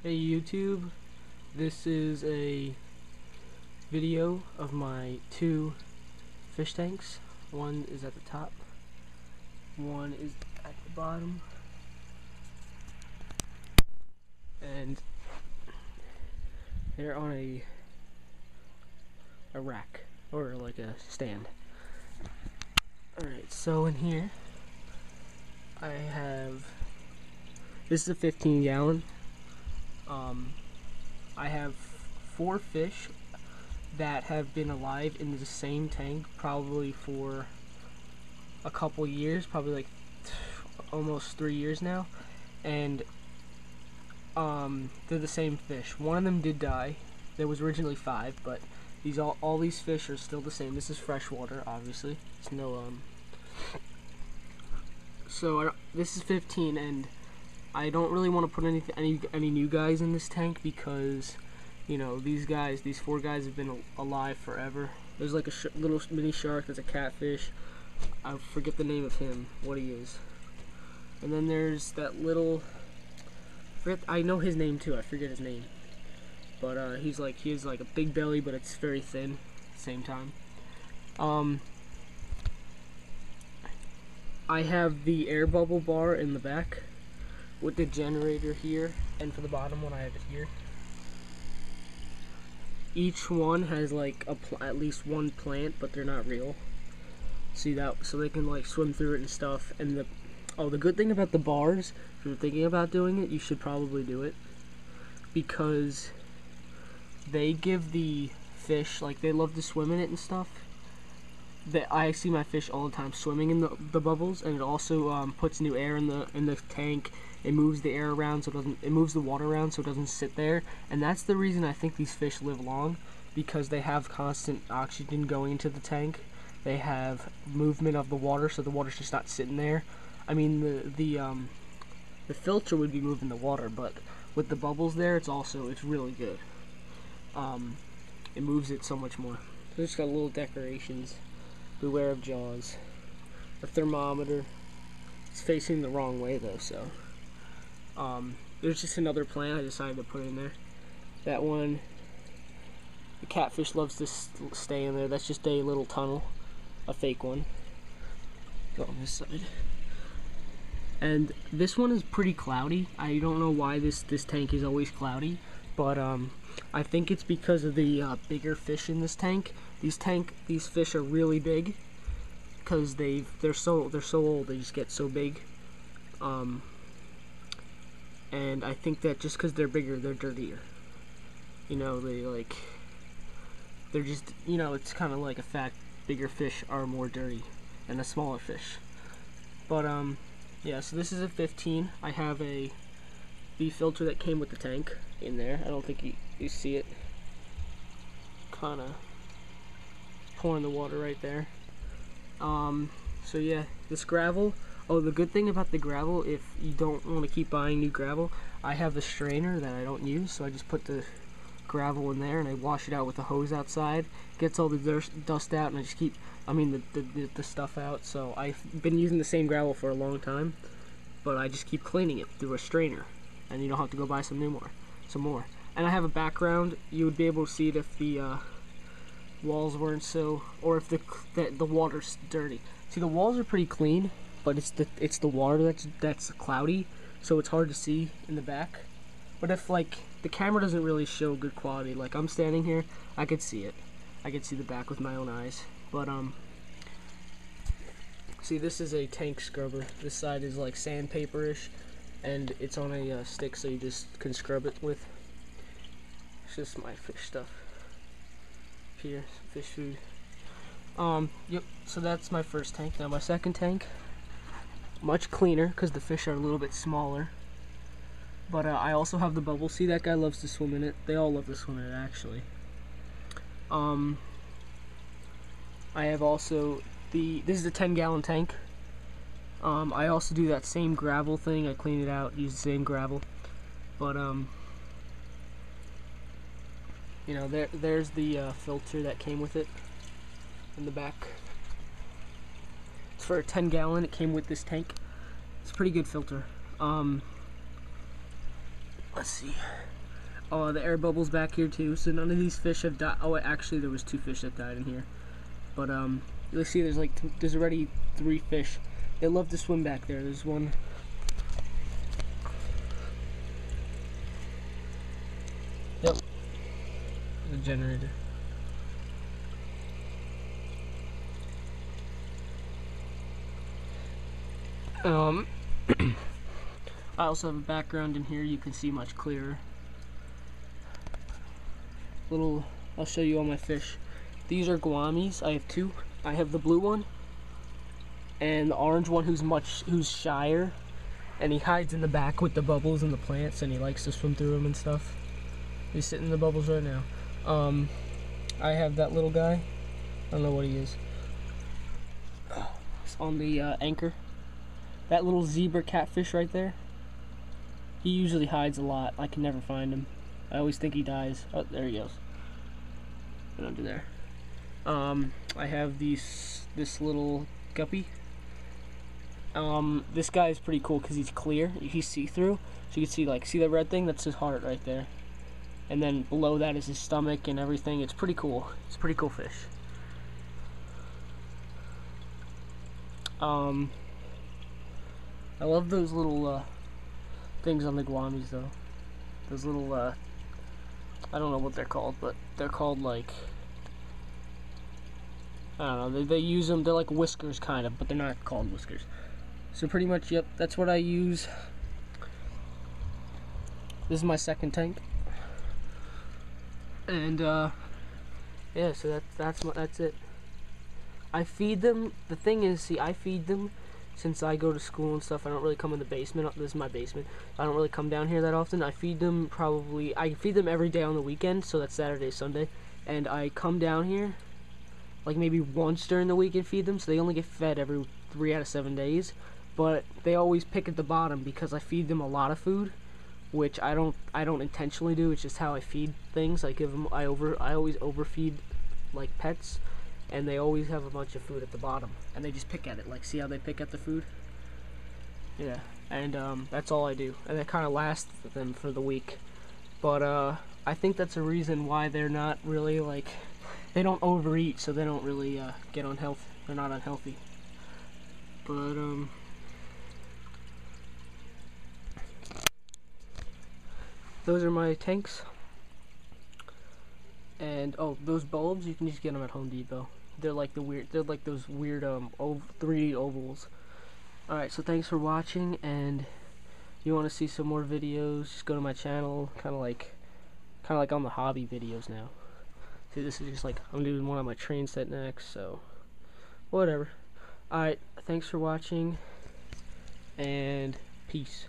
Hey YouTube, this is a video of my two fish tanks. One is at the top, one is at the bottom, and they're on a rack, or like a stand. Alright, so in here I have, this is a 15 gallon. I have 4 fish that have been alive in the same tank probably for a couple years, probably like almost 3 years now, and they're the same fish. One of them did die. There was originally 5, but all these fish are still the same. This is freshwater, obviously. It's no this is 15, and I don't really want to put any new guys in this tank because, you know, these 4 guys have been alive forever. There's like a little mini shark. There's a catfish. I forget the name of him, what he is. And then there's that little, I know his name too. I forget his name. But he has like a big belly, but it's very thin at the same time. I have the air bubble bar in the back with the generator here, and for the bottom one I have it here. Each one has like at least one plant, but they're not real. See that? So they can like swim through it and stuff. And the good thing about the bars, if you're thinking about doing it, you should probably do it, because they give the fish, like, they love to swim in it and stuff. I see my fish all the time swimming in the bubbles, and it also puts new air in the tank. It moves the air around, so it moves the water around, so it doesn't sit there. And that's the reason I think these fish live long, because they have constant oxygen going into the tank. They have movement of the water, so the water's just not sitting there. I mean, the filter would be moving the water, but with the bubbles there, it's really good. It moves it so much more. So it's got little decorations. Beware of jaws. A thermometer. It's facing the wrong way though, so. There's just another plant I decided to put in there. That one, the catfish loves to stay in there. That's just a little tunnel, a fake one. Go on this side. And this one is pretty cloudy. I don't know why this tank is always cloudy, but I think it's because of the bigger fish in this tank. These fish are really big because they're so old. They just get so big. And I think that just because they're bigger, they're dirtier. You know, they're just, you know, it's kind of like a fact. Bigger fish are more dirty than the smaller fish. But yeah. So this is a 15. I have the filter that came with the tank in there. I don't think you see it. Kind of pouring the water right there. So yeah, this gravel. Oh, the good thing about the gravel, if you don't want to keep buying new gravel, I have the strainer that I don't use, so I just put the gravel in there and I wash it out with a hose outside. Gets all the dust out, and I just keep, the stuff out. So I've been using the same gravel for a long time, but I just keep cleaning it through a strainer, and you don't have to go buy some more. And I have a background. You would be able to see it if the walls weren't so, or if the water's dirty. See, the walls are pretty clean, but it's the water that's cloudy, so it's hard to see in the back. But if like the camera doesn't really show good quality, like I'm standing here, I could see it. I could see the back with my own eyes. But see, this is a tank scrubber. This side is like sandpaper-ish, and it's on a stick, so you just can scrub it with. It's just my fish stuff. Here, fish food. Yep. So that's my first tank. Now my second tank, much cleaner because the fish are a little bit smaller. But I also have the bubble. See, that guy loves to swim in it. They all love to swim in it, actually. I have also this is a 10-gallon tank. I also do that same gravel thing. I clean it out, use the same gravel. But you know, there's the filter that came with it in the back. It's for a 10-gallon. It came with this tank. It's a pretty good filter. let's see. Oh, the air bubbles back here too. So none of these fish have died. Oh, actually, there was 2 fish that died in here. But you'll see there's like there's already 3 fish. They love to swim back there. There's one. Yep. The generator. I also have a background in here you can see much clearer. I'll show you all my fish. These are gouramis. I have 2. I have the blue one and the orange one who's shyer, and he hides in the back with the bubbles and the plants, and he likes to swim through them and stuff. He's sitting in the bubbles right now. I have that little guy. I don't know what he is. It's on the anchor. That little zebra catfish right there. He usually hides a lot. I can never find him. I always think he dies. Oh, there he goes. Right under there. I have this little guppy. This guy is pretty cool because he's clear. He's see-through, so you can see that red thing? That's his heart right there. And then below that is his stomach and everything. It's pretty cool. It's a pretty cool fish. I love those little things on the gouramis though. Those little I don't know what they're called, but they're called like, I don't know, they use them, they're like whiskers kind of, but they're not called whiskers. So pretty much, yep, that's what I use. This is my second tank. And yeah, so that's it. I feed them. The thing is, see, I feed them since I go to school and stuff. I don't really come in the basement. This is my basement. I don't really come down here that often. I feed them I feed them every day on the weekend, so that's Saturday, Sunday. And I come down here like maybe once during the week and feed them, so they only get fed every 3 out of 7 days. But they always pick at the bottom because I feed them a lot of food, which I don't intentionally do. It's just how I feed things. I always overfeed like pets, and they always have a bunch of food at the bottom, and they just pick at it. Like, see how they pick at the food? Yeah, and that's all I do, and that kind of lasts them for the week. But I think that's a reason why they're not really like, they don't overeat, so they don't really get unhealthy. They're not unhealthy. But those are my tanks. And oh, those bulbs, you can just get them at Home Depot. They're like those weird 3D ovals. Alright, so thanks for watching, and if you want to see some more videos, just go to my channel. Kinda like on the hobby videos now. See, this is just like, I'm doing one on my train set next, so whatever. Alright, thanks for watching, and peace.